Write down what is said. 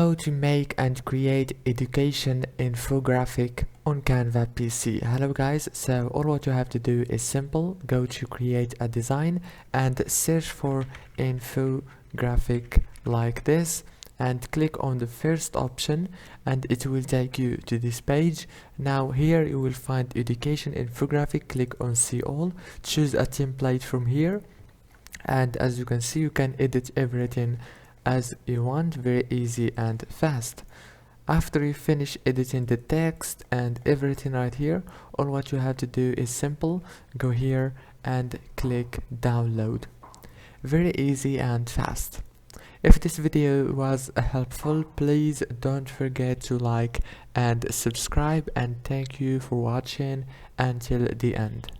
How to make and create education infographic on Canva PC. Hello guys, so all what you have to do is simple. Go to create a design and search for infographic like this and click on the first option and it will take you to this page. Now here you will find education infographic. Click on see all, choose a template from here, and as you can see you can edit everything as you want, very easy and fast. After you finish editing the text and everything right here, all what you have to do is simple. Go here and click download. Very easy and fast. If this video was helpful, please don't forget to like and subscribe, and thank you for watching until the end.